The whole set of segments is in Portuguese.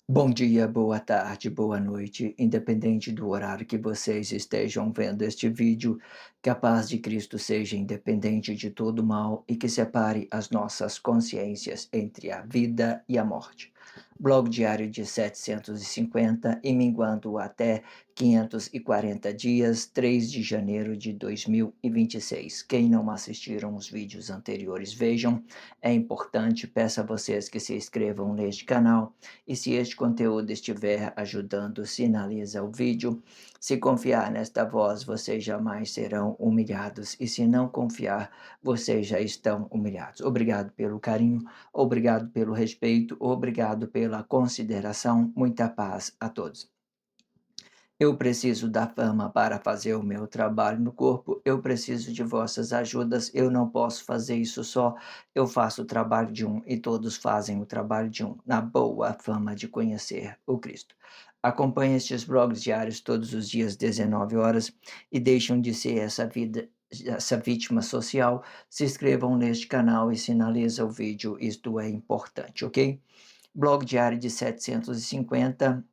Bom dia, boa tarde, boa noite, independente do horário que vocês estejam vendo este vídeo, que a paz de Cristo seja independente de todo mal e que separe as nossas consciências entre a vida e a morte. Blog diário de 750 e minguando até 540 dias, 3 de janeiro de 2026. Quem não assistiram os vídeos anteriores, vejam. É importante, peço a vocês que se inscrevam neste canal e se este conteúdo estiver ajudando, sinaliza o vídeo. Se confiar nesta voz, vocês jamais serão humilhados. E se não confiar, vocês já estão humilhados. Obrigado pelo carinho, obrigado pelo respeito, obrigado pela consideração. Muita paz a todos. Eu preciso da fama para fazer o meu trabalho no corpo, eu preciso de vossas ajudas, eu não posso fazer isso só, eu faço o trabalho de um e todos fazem o trabalho de um, na boa fama de conhecer o Cristo. Acompanhe estes blogs diários todos os dias, 19 horas, e deixem de ser essa vítima social. Se inscrevam neste canal e sinaliza o vídeo, isto é importante, ok? Blog diário de 750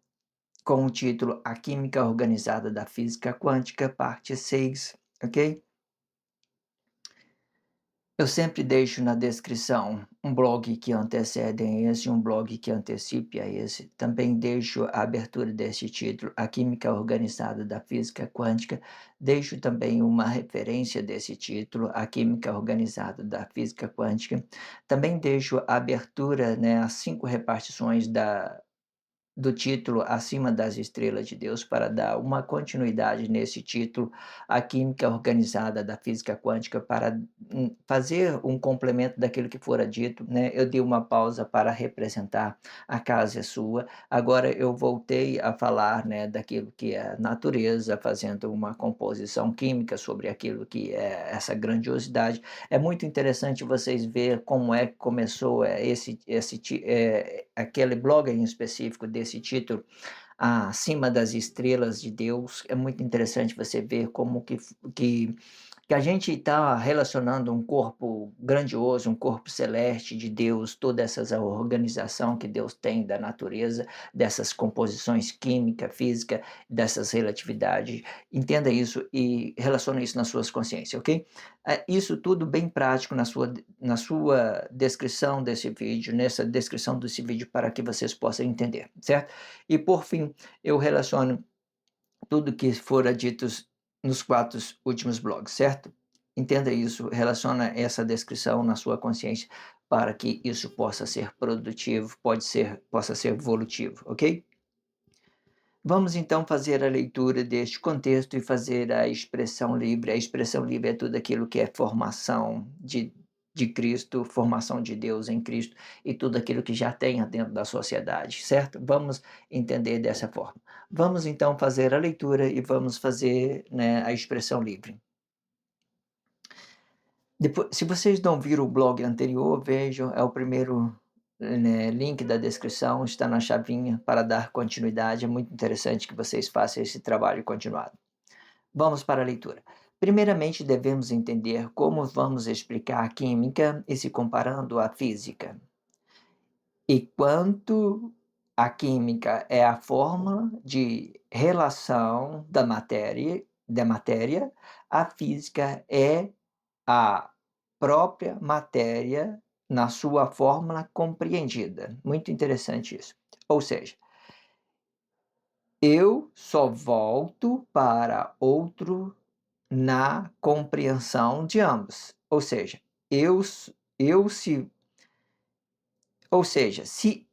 com o título A Química Organizada da Física Quântica, parte 6, ok? Eu sempre deixo na descrição um blog que antecede a esse, um blog que antecipe a esse. Também deixo a abertura deste título, A Química Organizada da Física Quântica. Deixo também uma referência desse título, A Química Organizada da Física Quântica. Também deixo a abertura, né, as 5 repartições do título Acima das Estrelas de Deus, para dar uma continuidade nesse título, a química organizada da física quântica, para fazer um complemento daquilo que fora dito, né? Eu dei uma pausa para representar A Casa é Sua, agora eu voltei a falar, né, daquilo que é a natureza, fazendo uma composição química sobre aquilo que é essa grandiosidade. É muito interessante vocês ver como é que começou aquele blog em específico desse título, Acima das Estrelas de Deus. É muito interessante você ver como que a gente está relacionando um corpo grandioso, um corpo celeste de Deus, toda essa organização que Deus tem da natureza, dessas composições química, física, dessas relatividades. Entenda isso e relacione isso nas suas consciências, ok? Isso tudo bem prático na sua descrição desse vídeo, nessa descrição desse vídeo, para que vocês possam entender, certo? E por fim, eu relaciono tudo que fora dito nos 4 últimos blogs, certo? Entenda isso, relaciona essa descrição na sua consciência para que isso possa ser produtivo, possa ser evolutivo, ok? Vamos então fazer a leitura deste contexto e fazer a expressão livre. A expressão livre é tudo aquilo que é formação de Cristo, formação de Deus em Cristo e tudo aquilo que já tenha dentro da sociedade, certo? Vamos entender dessa forma. Vamos então fazer a leitura e vamos fazer, né, a expressão livre. Depois, se vocês não viram o blog anterior, vejam, é o primeiro, né, link da descrição, está na chavinha para dar continuidade. É muito interessante que vocês façam esse trabalho continuado. Vamos para a leitura. Primeiramente, devemos entender como vamos explicar a química e se comparando à física. E quanto a química é a fórmula de relação da matéria, a física é a própria matéria na sua fórmula compreendida. Muito interessante isso. Ou seja, eu só volto para outro na compreensão de ambos. Ou seja, eu, eu se, ou seja, se,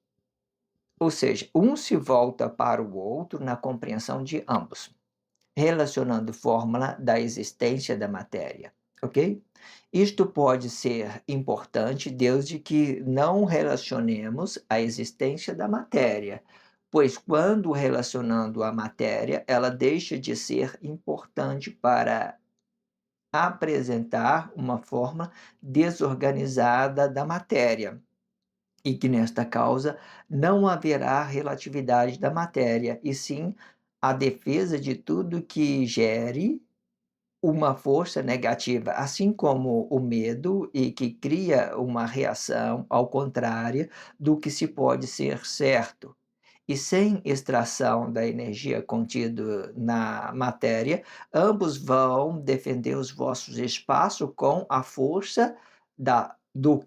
ou seja, um se volta para o outro na compreensão de ambos, relacionando fórmula da existência da matéria, ok? Isto pode ser importante desde que não relacionemos a existência da matéria, pois quando relacionando a matéria, ela deixa de ser importante para apresentar uma forma desorganizada da matéria, e que nesta causa não haverá relatividade da matéria, e sim a defesa de tudo que gere uma força negativa, assim como o medo e que cria uma reação ao contrário do que se pode ser certo. e sem extração da energia contida na matéria, ambos vão defender os vossos espaços com a força do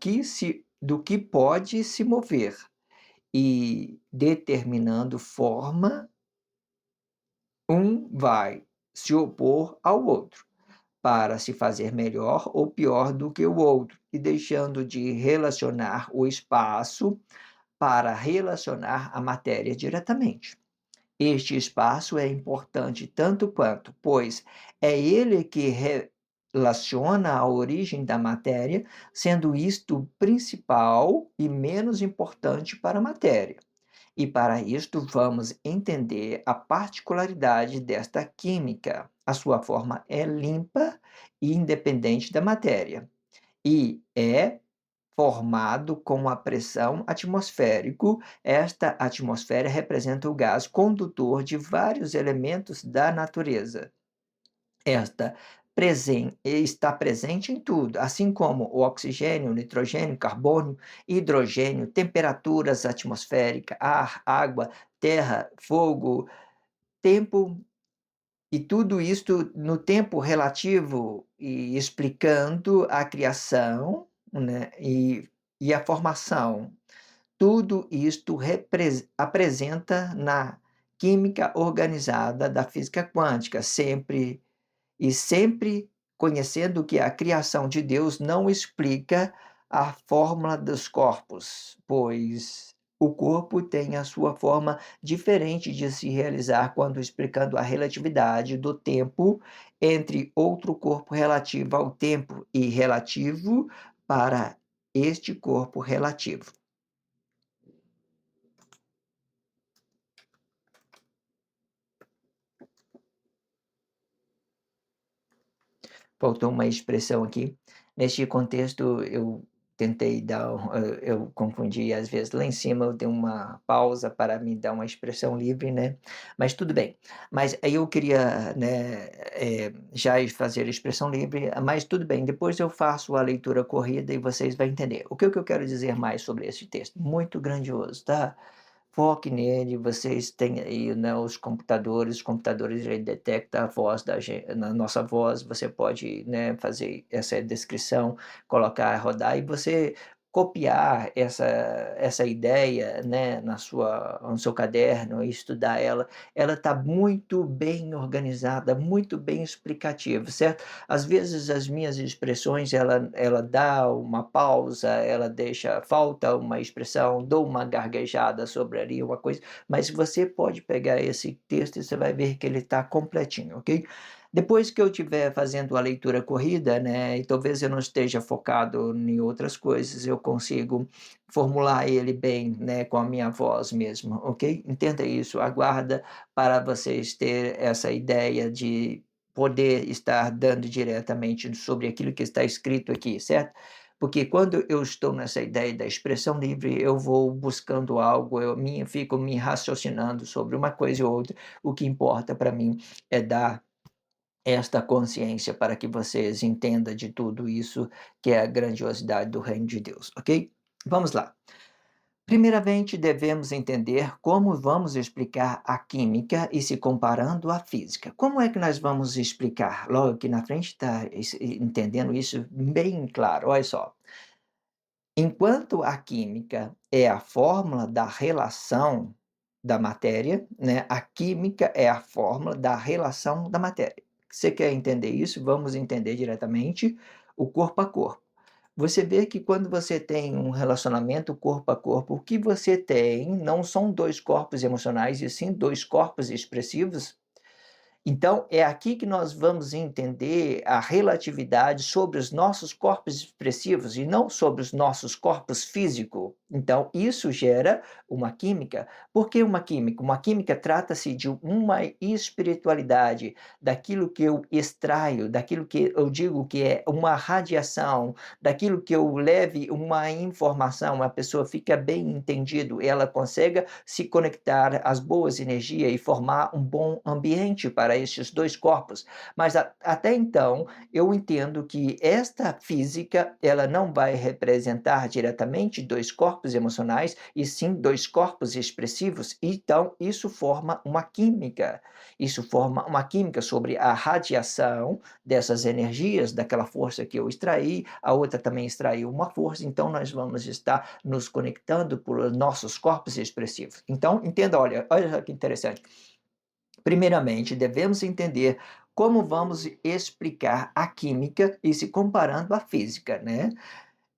que pode se mover e determinando forma, um vai se opor ao outro para se fazer melhor ou pior do que o outro, e deixando de relacionar o espaço para relacionar a matéria diretamente. Este espaço é importante tanto quanto, pois é ele que relaciona a origem da matéria, sendo isto principal e menos importante para a matéria. E para isto vamos entender a particularidade desta química. A sua forma é limpa e independente da matéria, e é formado com a pressão atmosférico. Esta atmosfera representa o gás condutor de vários elementos da natureza. Esta está presente em tudo, assim como o oxigênio, o nitrogênio, carbono, hidrogênio, temperaturas atmosféricas, ar, água, terra, fogo, tempo, e tudo isto no tempo relativo e explicando a criação, né, e a formação. Tudo isto apresenta na química organizada da física quântica, sempre conhecendo que a criação de Deus não explica a fórmula dos corpos, pois o corpo tem a sua forma diferente de se realizar quando explicando a relatividade do tempo entre outro corpo relativo ao tempo e relativo para este corpo relativo. Faltou uma expressão aqui. Neste contexto, eu tentei dar eu confundi, às vezes, lá em cima eu dei uma pausa para me dar uma expressão livre, né, mas tudo bem. Mas aí eu queria, né, já fazer a expressão livre, mas tudo bem, depois eu faço a leitura corrida e vocês vão entender. O que eu quero dizer mais sobre esse texto? Muito grandioso, tá? Foque nele, vocês têm aí, né, os computadores ele detecta a voz da gente, na nossa voz, você pode, né, fazer essa descrição, colocar, rodar e você copiar essa ideia, né, no seu caderno e estudar ela. Ela está muito bem organizada, muito bem explicativa, certo? Às vezes as minhas expressões, ela dá uma pausa, ela deixa falta uma expressão, dou uma gaguejada sobre ali uma coisa, mas você pode pegar esse texto e você vai ver que ele está completinho, ok? Depois que eu estiver fazendo a leitura corrida, né, e talvez eu não esteja focado em outras coisas, eu consigo formular ele bem, né, com a minha voz mesmo, ok? Entenda isso, aguarda para vocês ter essa ideia de poder estar dando diretamente sobre aquilo que está escrito aqui, certo? Porque quando eu estou nessa ideia da expressão livre, eu vou buscando algo, fico me raciocinando sobre uma coisa ou outra. O que importa para mim é dar esta consciência para que vocês entendam de tudo isso, que é a grandiosidade do reino de Deus, ok? Vamos lá. Primeiramente, devemos entender como vamos explicar a química e se comparando à física. Como é que nós vamos explicar? Logo aqui na frente está entendendo isso bem claro. Olha só. Enquanto a química é a fórmula da relação da matéria, né, a química é a fórmula da relação da matéria. Você quer entender isso? Vamos entender diretamente o corpo a corpo. Você vê que quando você tem um relacionamento corpo a corpo, o que você tem não são 2 corpos emocionais, e sim 2 corpos expressivos. Então, é aqui que nós vamos entender a relatividade sobre os nossos corpos expressivos e não sobre os nossos corpos físicos. Então, isso gera uma química. Por que uma química? Uma química trata-se de uma espiritualidade, daquilo que eu extraio, daquilo que eu digo que é uma radiação, daquilo que eu leve uma informação, a pessoa fica bem entendido, ela consegue se conectar às boas energias e formar um bom ambiente para para estes dois corpos. Mas até então, eu entendo que esta física, ela não vai representar diretamente dois corpos emocionais, e sim dois corpos expressivos. Então, isso forma uma química. Isso forma uma química sobre a radiação dessas energias, daquela força que eu extraí, a outra também extraiu uma força, então nós vamos estar nos conectando por nossos corpos expressivos. Então, entenda, olha que interessante. Primeiramente, devemos entender como vamos explicar a química e se comparando à física, né?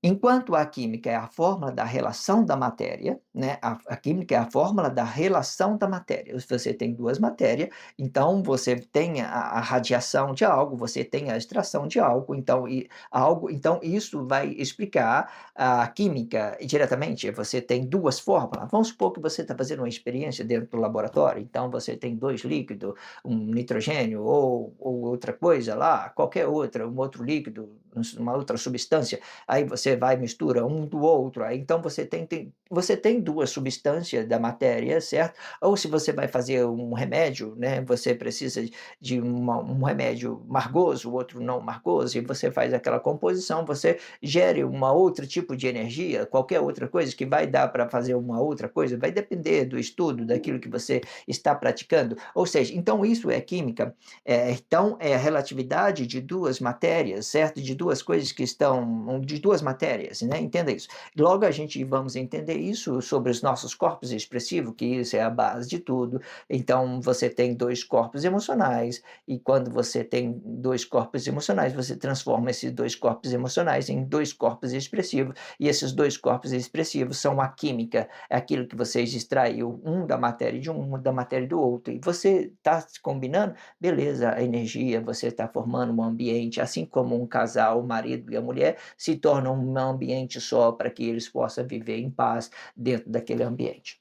Enquanto a química é a fórmula da relação da matéria, né? A química é a fórmula da relação da matéria. Se você tem duas matérias, então você tem a radiação de algo, você tem a extração de algo, então isso vai explicar a química diretamente. Você tem duas fórmulas. Vamos supor que você está fazendo uma experiência dentro do laboratório, então você tem dois líquidos, um nitrogênio ou outra coisa lá, qualquer outra, um outro líquido, uma outra substância. Aí você vai mistura um do outro, aí então você tem duas substâncias da matéria, certo? Ou se você vai fazer um remédio, né, você precisa de um remédio margoso, o outro não margoso, e você faz aquela composição, você gere uma outro tipo de energia, qualquer outra coisa que vai dar para fazer uma outra coisa, vai depender do estudo, daquilo que você está praticando. Ou seja, então isso é química. Então é a relatividade de duas matérias, certo? De duas coisas que estão, de duas matérias, né? Entenda isso. Logo a gente vamos entender isso sobre os nossos corpos expressivos, que isso é a base de tudo. Então você tem dois corpos emocionais, e quando você tem dois corpos emocionais, você transforma esses dois corpos emocionais em dois corpos expressivos, e esses dois corpos expressivos são a química, é aquilo que vocês extraiu, um da matéria de um da matéria do outro, e você está se combinando, beleza, a energia, você está formando um ambiente, assim como um casal, o marido e a mulher, se tornam um ambiente só para que eles possam viver em paz dentro daquele ambiente.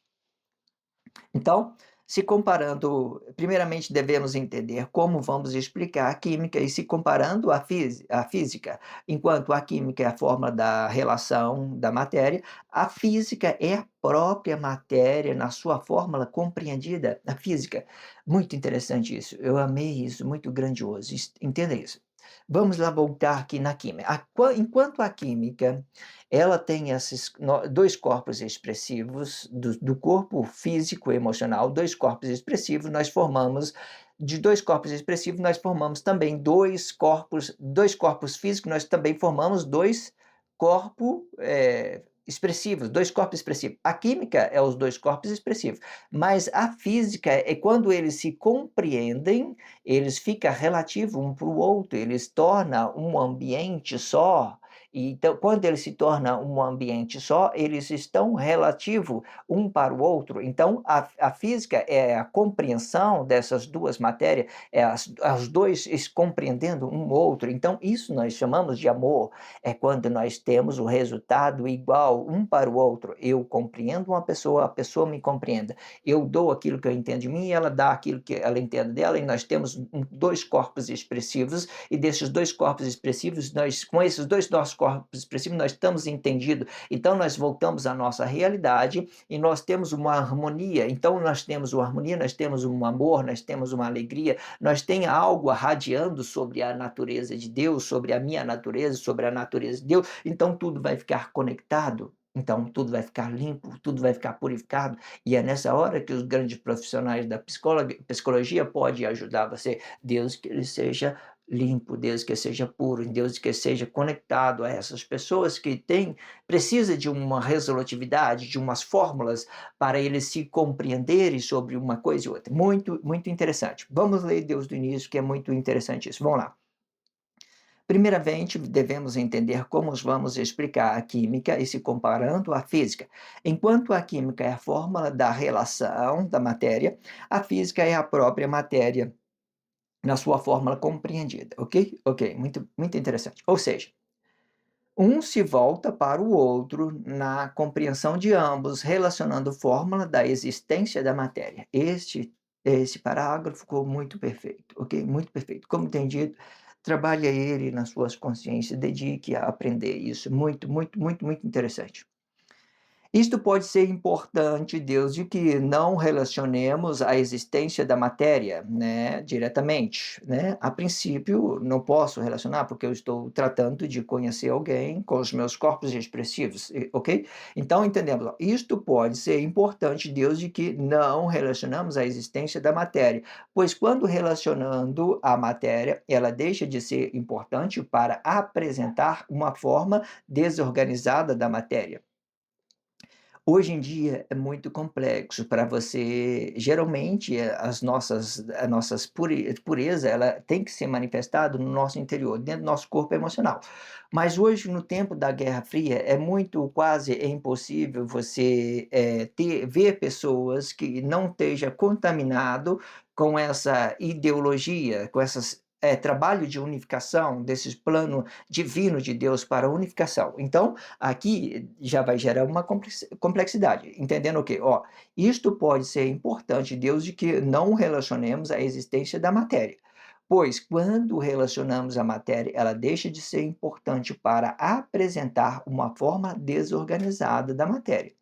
Então, se comparando, primeiramente devemos entender como vamos explicar a química e se comparando à física. Enquanto a química é a forma da relação da matéria, a física é a própria matéria na sua fórmula compreendida. A física, muito interessante isso. Eu amei isso, muito grandioso. Entenda isso. Vamos lá voltar aqui na química. Enquanto a química ela tem esses dois corpos expressivos, do corpo físico e emocional, dois corpos expressivos, de dois corpos expressivos, nós formamos também dois corpos físicos, nós também formamos dois corpos expressivos, dois corpos expressivos. A química é os dois corpos expressivos, mas a física é quando eles se compreendem, eles ficam relativos um para o outro, eles tornam um ambiente só. Então, quando ele se torna um ambiente só, eles estão relativos um para o outro. Então, a física é a compreensão dessas duas matérias, é os dois compreendendo um outro. Então, isso nós chamamos de amor. É quando nós temos o resultado igual um para o outro. Eu compreendo uma pessoa, a pessoa me compreenda. Eu dou aquilo que eu entendo de mim, e ela dá aquilo que ela entende dela, e nós temos dois corpos expressivos, e desses dois corpos expressivos, com esses dois nossos corpos expressivos, nós estamos entendidos. Então, nós voltamos à nossa realidade e nós temos uma harmonia. Então, nós temos uma harmonia, nós temos um amor, nós temos uma alegria, nós temos algo irradiando sobre a natureza de Deus, sobre a minha natureza, sobre a natureza de Deus. Então, tudo vai ficar conectado. Então, tudo vai ficar limpo, tudo vai ficar purificado. E é nessa hora que os grandes profissionais da psicologia podem ajudar você. Deus que ele seja limpo, Deus que seja puro, Deus que seja conectado a essas pessoas que precisa de uma resolutividade, de umas fórmulas para eles se compreenderem sobre uma coisa e outra. Muito, muito interessante. Vamos ler Deus do início, que é muito interessante isso. Vamos lá. Primeiramente, devemos entender como vamos explicar a química e se comparando à física. Enquanto a química é a fórmula da relação da matéria, a física é a própria matéria na sua fórmula compreendida, ok? Ok, muito, muito interessante. Ou seja, um se volta para o outro na compreensão de ambos, relacionando fórmula da existência da matéria. Esse parágrafo ficou muito perfeito, ok? Muito perfeito. Como tem dito, trabalhe ele nas suas consciências, dedique a aprender isso. Muito, muito, muito, muito interessante. Isto pode ser importante desde que não relacionemos a existência da matéria, né, diretamente, né. A princípio, não posso relacionar, porque eu estou tratando de conhecer alguém com os meus corpos expressivos, ok? Então entendemos, ó, isto pode ser importante desde que não relacionamos a existência da matéria, pois quando relacionando a matéria, ela deixa de ser importante para apresentar uma forma desorganizada da matéria. Hoje em dia é muito complexo para você geralmente, as nossas pureza, ela tem que ser manifestado no nosso interior, dentro do nosso corpo emocional. Mas hoje, no tempo da Guerra Fria, é muito quase impossível você, ver pessoas que não esteja contaminado com essa ideologia, com essas trabalho de unificação, desses plano divino de Deus para a unificação. Então, aqui já vai gerar uma complexidade, entendendo o quê? Ó, isto pode ser importante, Deus, de que não relacionemos a existência da matéria, pois quando relacionamos a matéria, ela deixa de ser importante para apresentar uma forma desorganizada da matéria.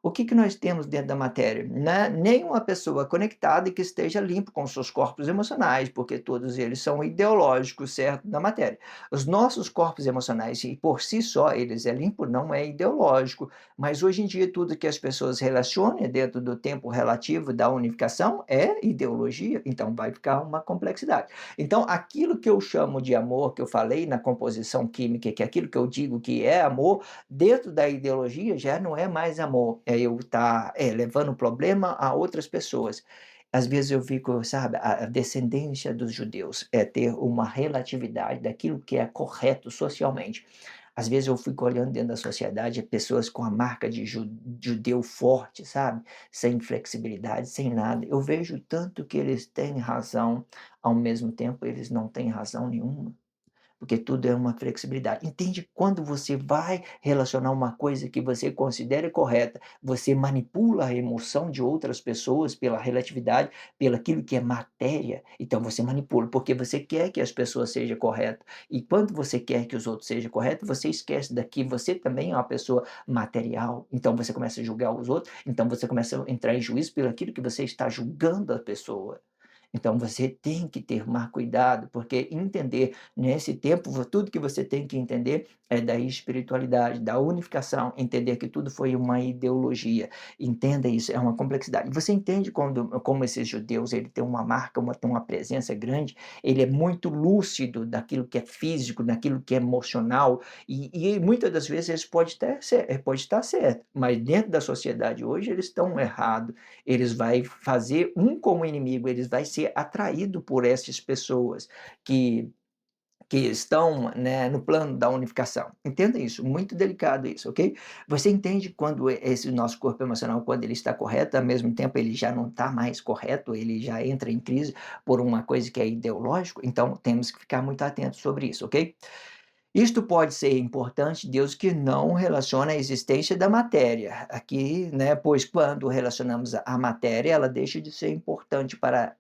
O que que nós temos dentro da matéria? Né? Nenhuma pessoa conectada e que esteja limpo com seus corpos emocionais, porque todos eles são ideológicos, certo? Da matéria. Os nossos corpos emocionais, e por si só eles é limpo, não é ideológico, mas hoje em dia tudo que as pessoas relacionam dentro do tempo relativo da unificação é ideologia, então vai ficar uma complexidade. Então, aquilo que eu chamo de amor, que eu falei na composição química, que é aquilo que eu digo que é amor, dentro da ideologia já não é mais amor, é eu estar, levando o problema a outras pessoas. Às vezes eu fico, sabe, a descendência dos judeus é ter uma relatividade daquilo que é correto socialmente. Às vezes eu fico olhando dentro da sociedade pessoas com a marca de judeu forte, sabe, sem flexibilidade, sem nada. Eu vejo tanto que eles têm razão, ao mesmo tempo eles não têm razão nenhuma. Porque tudo é uma flexibilidade. Entende, quando você vai relacionar uma coisa que você considera correta, você manipula a emoção de outras pessoas pela relatividade, pelo aquilo que é matéria, então você manipula, porque você quer que as pessoas sejam corretas. E quando você quer que os outros sejam corretos, você esquece daqui, você também é uma pessoa material, então você começa a julgar os outros, então você começa a entrar em juízo pelo aquilo que você está julgando a pessoa. Então você tem que ter mais cuidado, porque entender nesse tempo, tudo que você tem que entender é da espiritualidade, da unificação, entender que tudo foi uma ideologia. Entenda isso, é uma complexidade. Você entende como esses judeus, ele tem uma marca, tem uma presença grande, ele é muito lúcido daquilo que é físico, daquilo que é emocional, e muitas das vezes eles pode estar certo, mas dentro da sociedade hoje eles estão errados, eles vai fazer um como inimigo, eles vai ser atraído por essas pessoas que que estão, né, no plano da unificação. Entenda isso, muito delicado isso, ok? Você entende quando esse nosso corpo emocional, quando ele está correto, ao mesmo tempo ele já não está mais correto, ele já entra em crise por uma coisa que é ideológico? Então temos que ficar muito atentos sobre isso, ok? Isto pode ser importante, Deus que não relaciona a existência da matéria. Aqui, né, pois quando relacionamos a matéria, ela deixa de ser importante para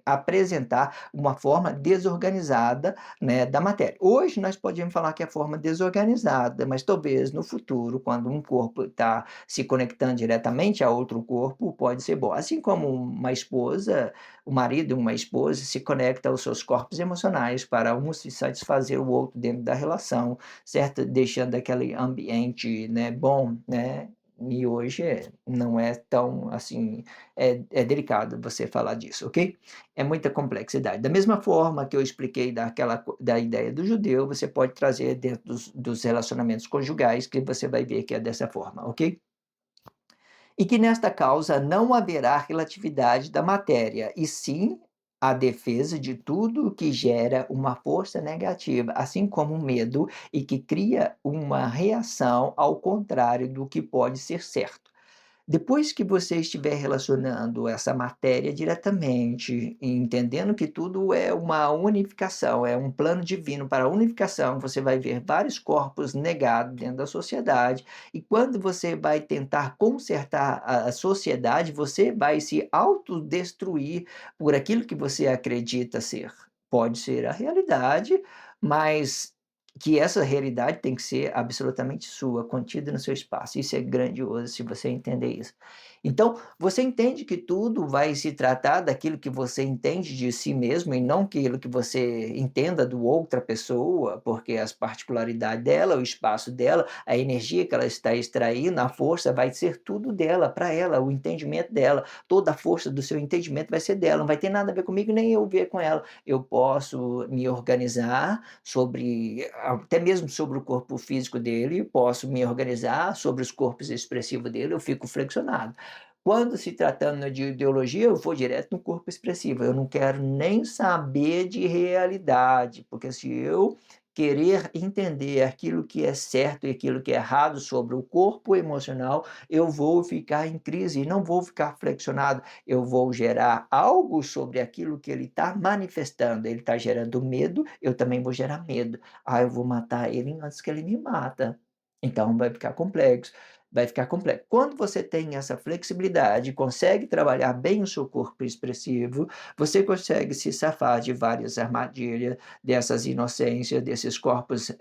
apresentar uma forma desorganizada, né, da matéria. Hoje nós podemos falar que é forma desorganizada, mas talvez no futuro, quando um corpo está se conectando diretamente a outro corpo, pode ser bom. Assim como uma esposa, o marido e uma esposa se conectam aos seus corpos emocionais para um se satisfazer o outro dentro da relação, certo? Deixando aquele ambiente, né, bom, né? E hoje não é tão assim, é delicado você falar disso, ok? É muita complexidade. Da mesma forma que eu expliquei da ideia do judeu, você pode trazer dentro dos relacionamentos conjugais, que você vai ver que é dessa forma, ok? E que nesta causa não haverá relatividade da matéria, e sim a defesa de tudo que gera uma força negativa, assim como o medo, e que cria uma reação ao contrário do que pode ser certo. Depois que você estiver relacionando essa matéria diretamente e entendendo que tudo é uma unificação, é um plano divino para a unificação, você vai ver vários corpos negados dentro da sociedade, e quando você vai tentar consertar a sociedade, você vai se autodestruir por aquilo que você acredita ser. Pode ser a realidade, mas que essa realidade tem que ser absolutamente sua, contida no seu espaço. Isso é grandioso se você entender isso. Então, você entende que tudo vai se tratar daquilo que você entende de si mesmo e não aquilo que você entenda do outra pessoa, porque as particularidades dela, o espaço dela, a energia que ela está extraindo, a força vai ser tudo dela, para ela, o entendimento dela, toda a força do seu entendimento vai ser dela, não vai ter nada a ver comigo, nem eu ver com ela. Eu posso me organizar sobre até mesmo sobre o corpo físico dele, posso me organizar sobre os corpos expressivos dele, eu fico flexionado. Quando se tratando de ideologia, eu vou direto no corpo expressivo, eu não quero nem saber de realidade, porque se eu querer entender aquilo que é certo e aquilo que é errado sobre o corpo emocional, eu vou ficar em crise e não vou ficar flexionado, eu vou gerar algo sobre aquilo que ele está manifestando. Ele está gerando medo, eu também vou gerar medo. Ah, eu vou matar ele antes que ele me mata. Então vai ficar complexo, vai ficar complexo. Quando você tem essa flexibilidade, consegue trabalhar bem o seu corpo expressivo, você consegue se safar de várias armadilhas, dessas inocências, desses corpos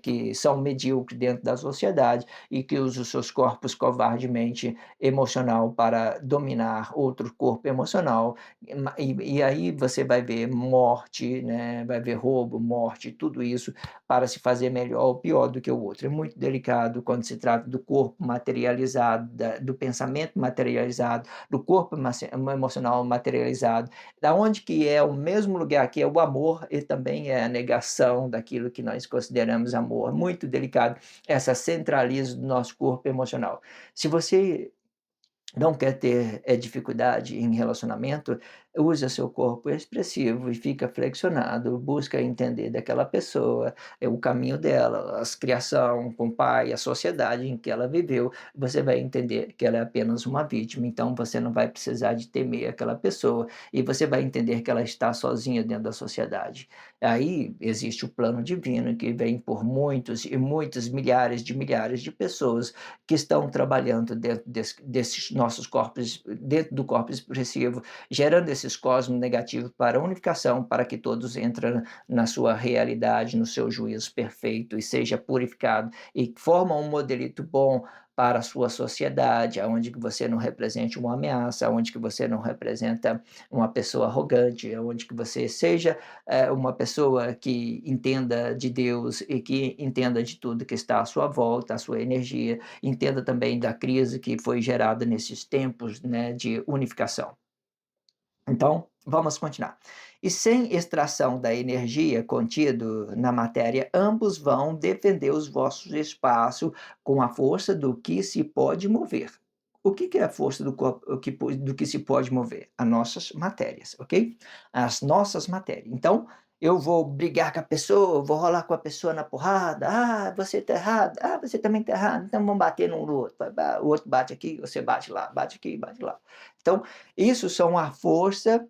que são medíocres dentro da sociedade e que usam os seus corpos covardemente emocional para dominar outro corpo emocional. E aí você vai ver morte, né? Vai ver roubo, morte, tudo isso para se fazer melhor ou pior do que o outro. É muito delicado quando se trata do corpo materializado, do pensamento materializado, do corpo emocional materializado, da onde que é o mesmo lugar que é o amor e também é a negação daquilo que nós consideramos amor. Muito delicado essa centralismo do nosso corpo emocional. Se você não quer ter dificuldade em relacionamento, usa seu corpo expressivo e fica flexionado, busca entender daquela pessoa, o caminho dela, a criação com o pai, a sociedade em que ela viveu, você vai entender que ela é apenas uma vítima, então você não vai precisar de temer aquela pessoa e você vai entender que ela está sozinha dentro da sociedade. Aí existe o plano divino que vem por muitos e muitos milhares de pessoas que estão trabalhando dentro desses nossos corpos, dentro do corpo expressivo, gerando esses cosmos negativos para a unificação, para que todos entrem na sua realidade, no seu juízo perfeito e seja purificado e formam um modelito bom para a sua sociedade, aonde que você não represente uma ameaça, aonde que você não representa uma pessoa arrogante, aonde que você seja uma pessoa que entenda de Deus e que entenda de tudo que está à sua volta, a sua energia, entenda também da crise que foi gerada nesses tempos, né, de unificação. Então, vamos continuar. E sem extração da energia contido na matéria, ambos vão defender os vossos espaços com a força do que se pode mover. O que é a força do, do que se pode mover? As nossas matérias, ok? As nossas matérias. Então, eu vou brigar com a pessoa, vou rolar com a pessoa na porrada. Ah, você está errado. Ah, você também está errado. Então vamos bater um no outro. O outro bate aqui, você bate lá, bate aqui, bate lá. Então, isso são a força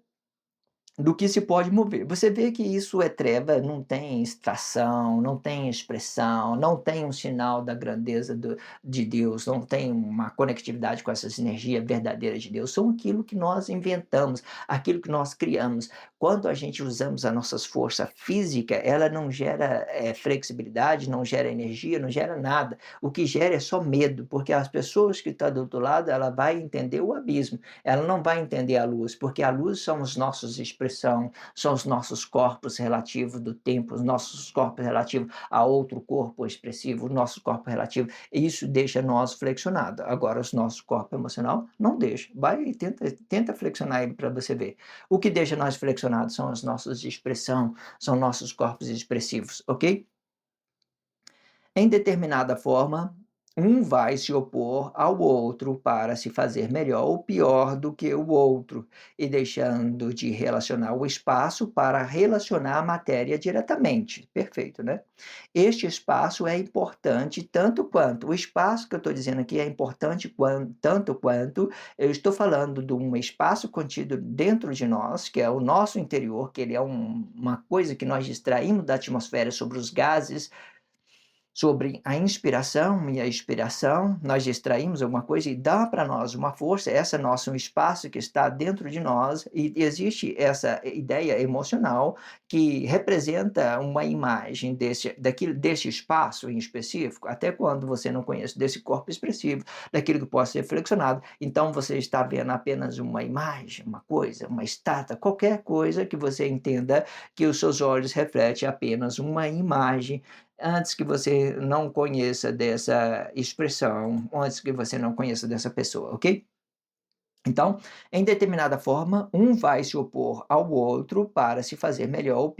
do que se pode mover. Você vê que isso é treva, não tem extração, não tem expressão, não tem um sinal da grandeza de Deus, não tem uma conectividade com essas energias verdadeiras de Deus. São aquilo que nós inventamos, aquilo que nós criamos. Quando a gente usamos a nossa força física, ela não gera flexibilidade, não gera energia, não gera nada. O que gera é só medo, porque as pessoas que estão do outro lado, ela vai entender o abismo, ela não vai entender a luz, porque a luz são os nossos expressão, são os nossos corpos relativos do tempo, os nossos corpos relativos a outro corpo expressivo, o nosso corpo relativo, e isso deixa nós flexionados. Agora, o nosso corpo emocional não deixa. Vai e tenta flexionar ele para você ver. O que deixa nós flexionados são as nossas expressão, são nossos corpos expressivos, ok? Em determinada forma, um vai se opor ao outro para se fazer melhor ou pior do que o outro, e deixando de relacionar o espaço para relacionar a matéria diretamente. Perfeito, né? Este espaço é importante tanto quanto, o espaço que eu estou dizendo aqui é importante tanto quanto, eu estou falando de um espaço contido dentro de nós, que é o nosso interior, que ele é uma coisa que nós extraímos da atmosfera sobre os gases, sobre a inspiração e a expiração, nós extraímos alguma coisa e dá para nós uma força, essa é nosso espaço que está dentro de nós, e existe essa ideia emocional que representa uma imagem desse espaço em específico, até quando você não conhece desse corpo expressivo, daquilo que pode ser flexionado, então você está vendo apenas uma imagem, uma coisa, uma estátua, qualquer coisa que você entenda que os seus olhos refletem apenas uma imagem, antes que você não conheça dessa expressão, antes que você não conheça dessa pessoa, ok? Então, em determinada forma, um vai se opor ao outro para se fazer melhor ou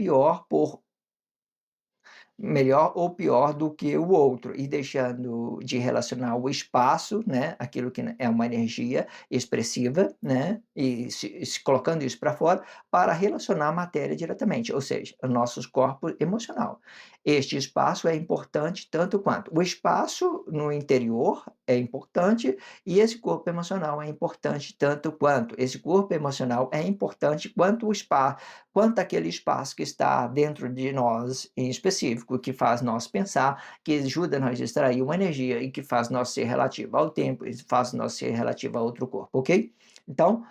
pior do que o outro, e deixando de relacionar o espaço, né, aquilo que é uma energia expressiva, né, e se colocando isso para fora, para relacionar a matéria diretamente, ou seja, o nosso corpo emocional. Este espaço é importante tanto quanto o espaço no interior é importante, e esse corpo emocional é importante tanto quanto. Esse corpo emocional é importante quanto o espaço, quanto aquele espaço que está dentro de nós em específico, que faz nós pensar, que ajuda nós a extrair uma energia e que faz nós ser relativo ao tempo, e faz nós ser relativo a outro corpo, ok? Então,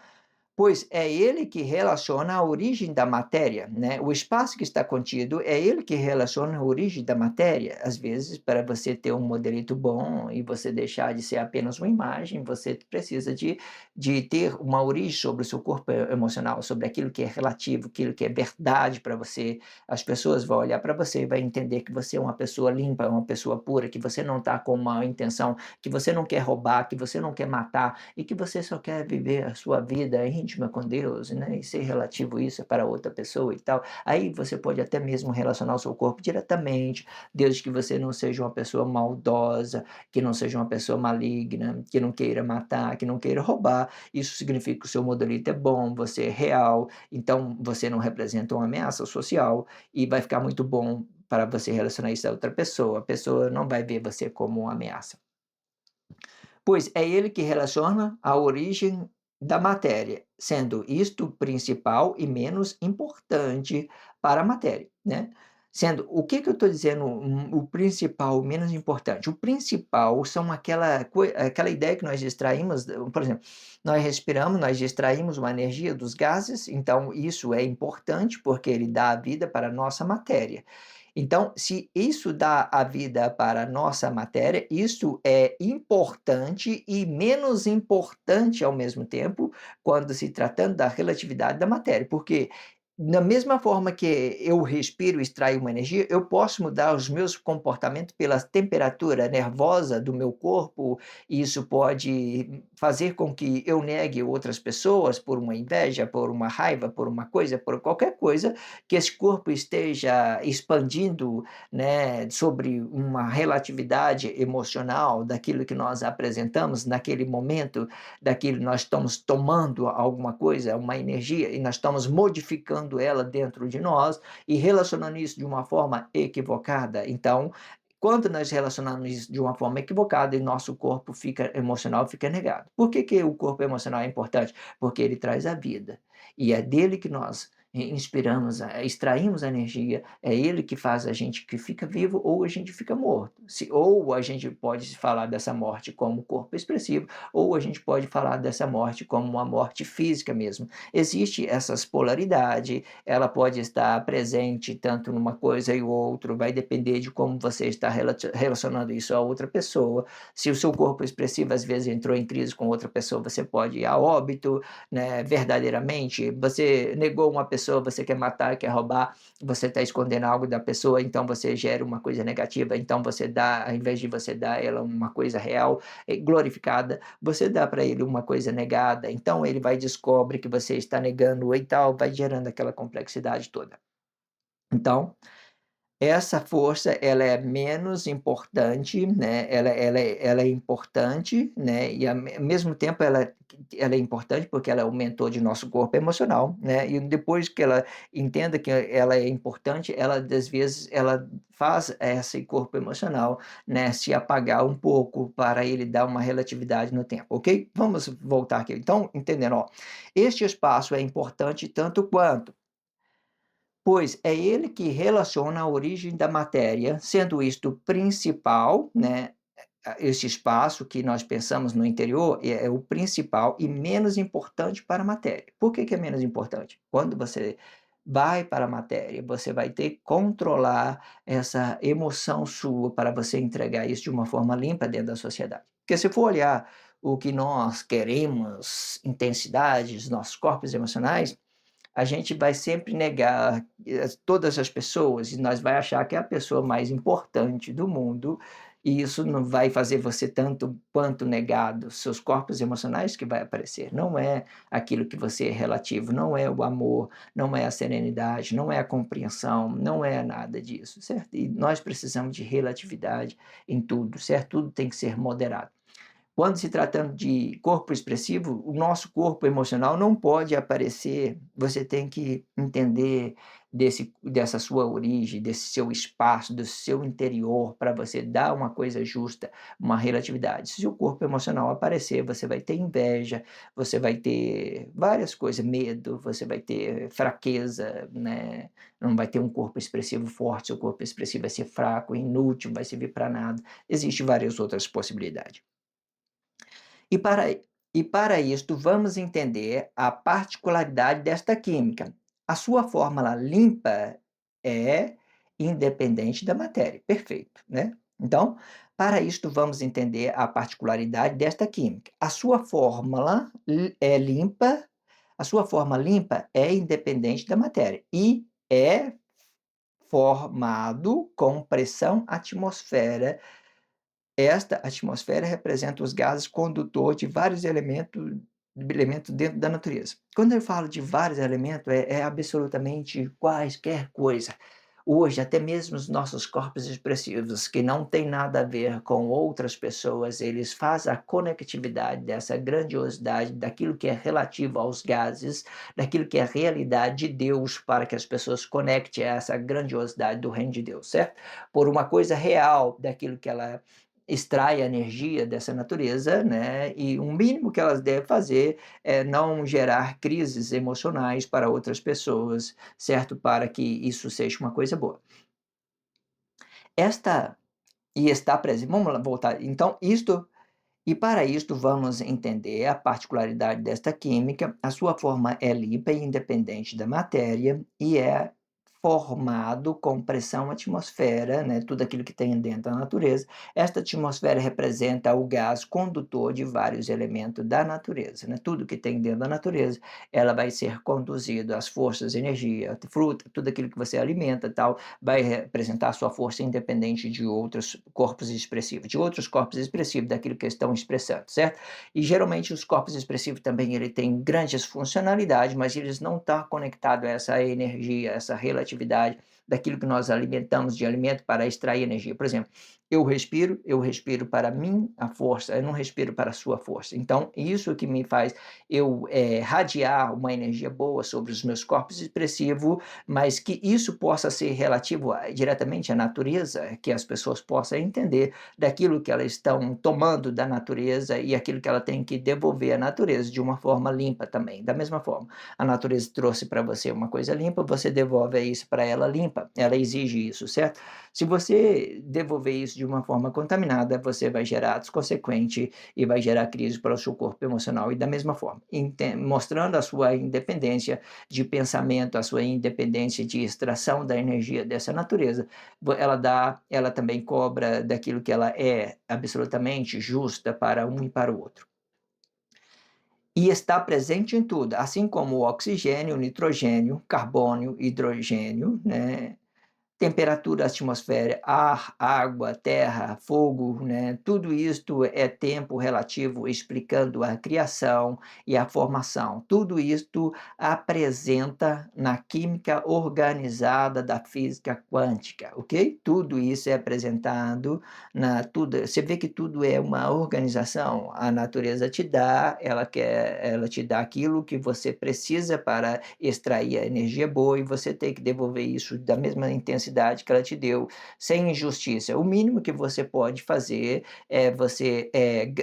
pois é ele que relaciona a origem da matéria, né? O espaço que está contido é ele que relaciona a origem da matéria. Às vezes, para você ter um modelito bom e você deixar de ser apenas uma imagem, você precisa de ter uma origem sobre o seu corpo emocional, sobre aquilo que é relativo, aquilo que é verdade para você. As pessoas vão olhar para você e vai entender que você é uma pessoa limpa, uma pessoa pura, que você não está com uma intenção, que você não quer roubar, que você não quer matar, e que você só quer viver a sua vida íntima com Deus, né, e ser relativo isso para outra pessoa e tal. Aí você pode até mesmo relacionar o seu corpo diretamente, desde que você não seja uma pessoa maldosa, que não seja uma pessoa maligna, que não queira matar, que não queira roubar. Isso significa que o seu modelito é bom, você é real, então você não representa uma ameaça social, e vai ficar muito bom para você relacionar isso a outra pessoa. A pessoa não vai ver você como uma ameaça. Pois é ele que relaciona a origem da matéria, sendo isto principal e menos importante para a matéria, né. Sendo o que que eu estou dizendo, o principal, menos importante? O principal são aquela ideia que nós extraímos, por exemplo, nós respiramos, nós extraímos uma energia dos gases, então isso é importante, porque ele dá a vida para a nossa matéria. Então, se isso dá a vida para a nossa matéria, isso é importante e menos importante ao mesmo tempo, quando se tratando da relatividade da matéria, porque da mesma forma que eu respiro e extraio uma energia, eu posso mudar os meus comportamentos pela temperatura nervosa do meu corpo, e isso pode fazer com que eu negue outras pessoas por uma inveja, por uma raiva, por uma coisa, por qualquer coisa, que esse corpo esteja expandindo, né, sobre uma relatividade emocional daquilo que nós apresentamos naquele momento, daquilo nós estamos tomando alguma coisa, uma energia, e nós estamos modificando ela dentro de nós e relacionando isso de uma forma equivocada. Então, quando nós relacionamos isso de uma forma equivocada, e nosso corpo fica emocional fica negado. Por que que o corpo emocional é importante? Porque ele traz a vida, e é dele que nós inspiramos, extraímos a energia, é ele que faz a gente que fica vivo ou a gente fica morto. Ou a gente pode falar dessa morte como corpo expressivo, ou a gente pode falar dessa morte como uma morte física mesmo. Existe essas polaridade, ela pode estar presente tanto numa coisa e outro, vai depender de como você está relacionando isso a outra pessoa. Se o seu corpo expressivo às vezes entrou em crise com outra pessoa, você pode ir a óbito, né, verdadeiramente. Você negou uma pessoa, você quer matar, quer roubar, você está escondendo algo da pessoa, então você gera uma coisa negativa, então você dá, ao invés de você dar a ela uma coisa real, glorificada, você dá para ele uma coisa negada, então ele vai descobre que você está negando e tal, vai gerando aquela complexidade toda. Então, essa força, ela é menos importante, né, ela é importante, né, e ao mesmo tempo ela é importante, porque ela aumentou de nosso corpo emocional, né, e depois que ela entenda que ela é importante, ela às vezes ela faz esse corpo emocional, né, se apagar um pouco para ele dar uma relatividade no tempo, ok? Vamos voltar aqui. Então, entendendo, ó, este espaço é importante tanto quanto pois é ele que relaciona a origem da matéria, sendo isto principal, né, este espaço que nós pensamos no interior é o principal e menos importante para a matéria. Por que que é menos importante? Quando você vai para a matéria, você vai ter que controlar essa emoção sua para você entregar isso de uma forma limpa dentro da sociedade. Porque se for olhar o que nós queremos, intensidades, nossos corpos emocionais, a gente vai sempre negar todas as pessoas e nós vai achar que é a pessoa mais importante do mundo, e isso não vai fazer você tanto quanto negado seus corpos emocionais que vai aparecer. Não é aquilo que você é relativo, não é o amor, não é a serenidade, não é a compreensão, não é nada disso, certo? E nós precisamos de relatividade em tudo, certo? Tudo tem que ser moderado. Quando se tratando de corpo expressivo, o nosso corpo emocional não pode aparecer, você tem que entender dessa sua origem, desse seu espaço, do seu interior, para você dar uma coisa justa, uma relatividade. Se o corpo emocional aparecer, você vai ter inveja, você vai ter várias coisas, medo, você vai ter fraqueza, né, não vai ter um corpo expressivo forte, seu corpo expressivo vai ser fraco, inútil, não vai servir para nada. Existem várias outras possibilidades. E para e para isto, vamos entender a particularidade desta química. A sua fórmula limpa é independente da matéria. Perfeito, né? Então, para isto, vamos entender a particularidade desta química. A sua forma limpa é independente da matéria e é formado com pressão atmosfera. Esta atmosfera representa os gases condutor de vários elementos dentro da natureza. Quando eu falo de vários elementos, é absolutamente quaisquer coisa. Hoje, até mesmo os nossos corpos expressivos, que não têm nada a ver com outras pessoas, eles fazem a conectividade dessa grandiosidade daquilo que é relativo aos gases, daquilo que é a realidade de Deus, para que as pessoas conectem a essa grandiosidade do reino de Deus, certo? Por uma coisa real daquilo que ela extrai a energia dessa natureza, né, e o mínimo que elas devem fazer é não gerar crises emocionais para outras pessoas, certo? Para que isso seja uma coisa boa. Esta e está presente, vamos lá voltar, então isto e para isto vamos entender a particularidade desta química, a sua forma é limpa e independente da matéria e é formado com pressão atmosfera, né, tudo aquilo que tem dentro da natureza. Esta atmosfera representa o gás condutor de vários elementos da natureza, né, tudo que tem dentro da natureza, ela vai ser conduzido às forças, energia, fruta, tudo aquilo que você alimenta, tal, vai representar a sua força independente de outros corpos expressivos, daquilo que estão expressando, certo? E geralmente os corpos expressivos também ele tem grandes funcionalidades, mas eles não estão conectados a essa energia, essa relatividade daquilo que nós alimentamos de alimento para extrair energia. Por exemplo, eu respiro para mim a força, eu não respiro para a sua força. Então, isso que me faz eu radiar uma energia boa sobre os meus corpos expressivos, mas que isso possa ser relativo diretamente à natureza, que as pessoas possam entender daquilo que elas estão tomando da natureza e aquilo que ela tem que devolver à natureza de uma forma limpa também. Da mesma forma, a natureza trouxe para você uma coisa limpa, você devolve isso para ela limpa, ela exige isso, certo? Se você devolver isso de uma forma contaminada, você vai gerar atos consequentes e vai gerar crise para o seu corpo emocional. E da mesma forma, mostrando a sua independência de pensamento, a sua independência de extração da energia dessa natureza, ela também cobra daquilo que ela é absolutamente justa para um e para o outro. E está presente em tudo, assim como o oxigênio, o nitrogênio, carbono, hidrogênio, né? Temperatura atmosfera, ar, água, terra, fogo, né? Tudo isto é tempo relativo explicando a criação e a formação. Tudo isto apresenta na química organizada da física quântica, ok? Tudo isso é apresentado você vê que tudo é uma organização. A natureza te dá, ela te dá aquilo que você precisa para extrair a energia boa e você tem que devolver isso da mesma intensidade que ela te deu, sem injustiça. O mínimo que você pode fazer é você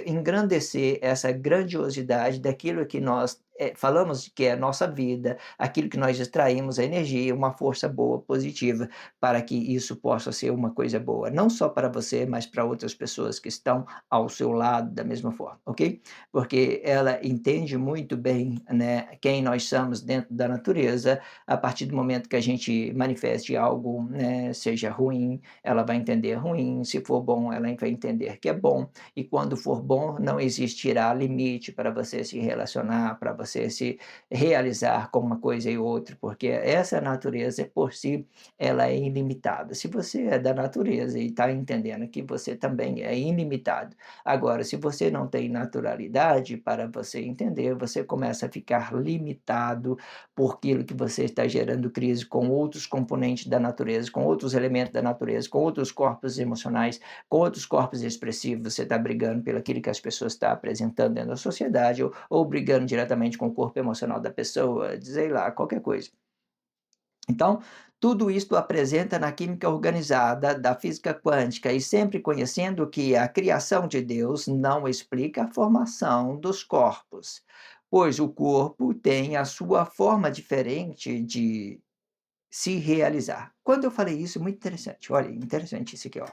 engrandecer essa grandiosidade daquilo que nós falamos que é a nossa vida, aquilo que nós extraímos, a energia, uma força boa, positiva, para que isso possa ser uma coisa boa, não só para você, mas para outras pessoas que estão ao seu lado da mesma forma, ok? Porque ela entende muito bem, né, quem nós somos dentro da natureza, a partir do momento que a gente manifeste algo, né, seja ruim, ela vai entender ruim, se for bom, ela vai entender que é bom, e quando for bom, não existirá limite para você se relacionar, para você se realizar com uma coisa e outra, porque essa natureza por si, ela é ilimitada. Se você é da natureza e está entendendo que você também é ilimitado, agora, se você não tem naturalidade para você entender, você começa a ficar limitado por aquilo que você está gerando crise com outros componentes da natureza, com outros elementos da natureza, com outros corpos emocionais, com outros corpos expressivos. Você está brigando pelo aquilo que as pessoas estão apresentando dentro da sociedade, ou brigando diretamente com o corpo emocional da pessoa, sei lá, qualquer coisa. Então, tudo isto apresenta na química organizada da física quântica e sempre conhecendo que a criação de Deus não explica a formação dos corpos, pois o corpo tem a sua forma diferente de se realizar. Quando eu falei isso, muito interessante, olha, interessante isso aqui, ó.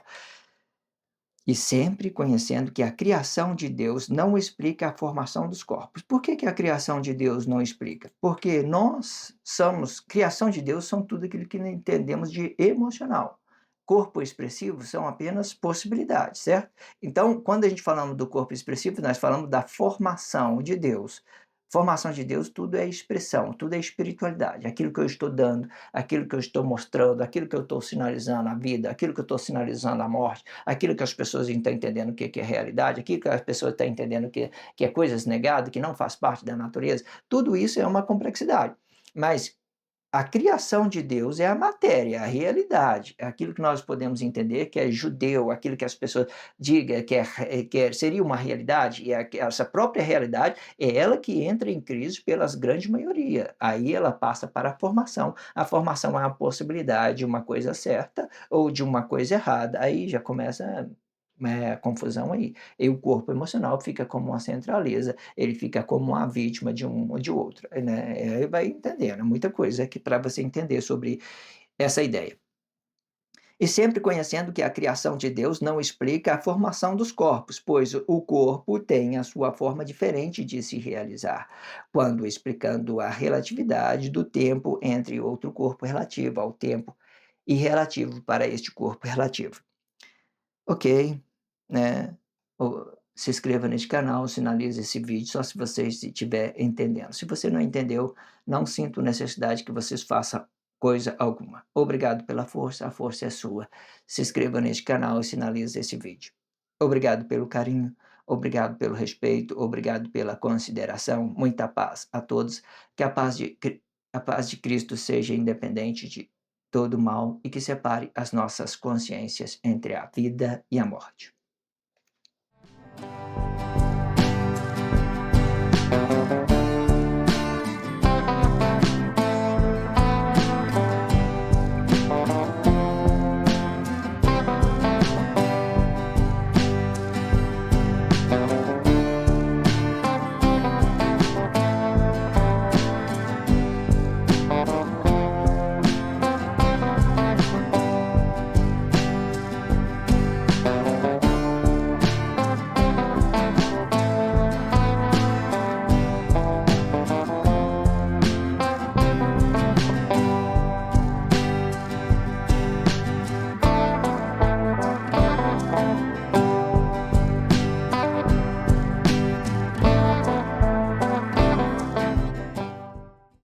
E sempre conhecendo que a criação de Deus não explica a formação dos corpos. Por que que a criação de Deus não explica? Porque nós somos criação de Deus são tudo aquilo que entendemos de emocional. Corpo expressivo são apenas possibilidades, certo? Então, quando a gente falamos do corpo expressivo, nós falamos da formação de Deus. Formação de Deus, tudo é expressão, tudo é espiritualidade. Aquilo que eu estou dando, aquilo que eu estou mostrando, aquilo que eu estou sinalizando a vida, aquilo que eu estou sinalizando a morte, aquilo que as pessoas estão entendendo que é realidade, aquilo que as pessoas estão entendendo que é coisas negadas, que não faz parte da natureza, tudo isso é uma complexidade. Mas a criação de Deus é a matéria, a realidade, é aquilo que nós podemos entender que é judeu, aquilo que as pessoas digam que seria uma realidade, e essa própria realidade é ela que entra em crise pelas grande maioria. Aí ela passa para a formação. A formação é a possibilidade de uma coisa certa ou de uma coisa errada. Aí já começa a confusão aí. E o corpo emocional fica como uma centraleza, ele fica como uma vítima de um ou de outro, né, aí vai entendendo, é muita coisa que para você entender sobre essa ideia. E sempre conhecendo que a criação de Deus não explica a formação dos corpos, pois o corpo tem a sua forma diferente de se realizar, quando explicando a relatividade do tempo entre outro corpo relativo ao tempo e relativo para este corpo relativo. Ok, né, se inscreva neste canal, sinalize esse vídeo só se você estiver entendendo. Se você não entendeu, não sinto necessidade que vocês façam coisa alguma. Obrigado pela força, a força é sua. Se inscreva neste canal e sinalize esse vídeo. Obrigado pelo carinho, obrigado pelo respeito, obrigado pela consideração. Muita paz a todos. Que a paz de Cristo seja independente de todo mal e que separe as nossas consciências entre a vida e a morte.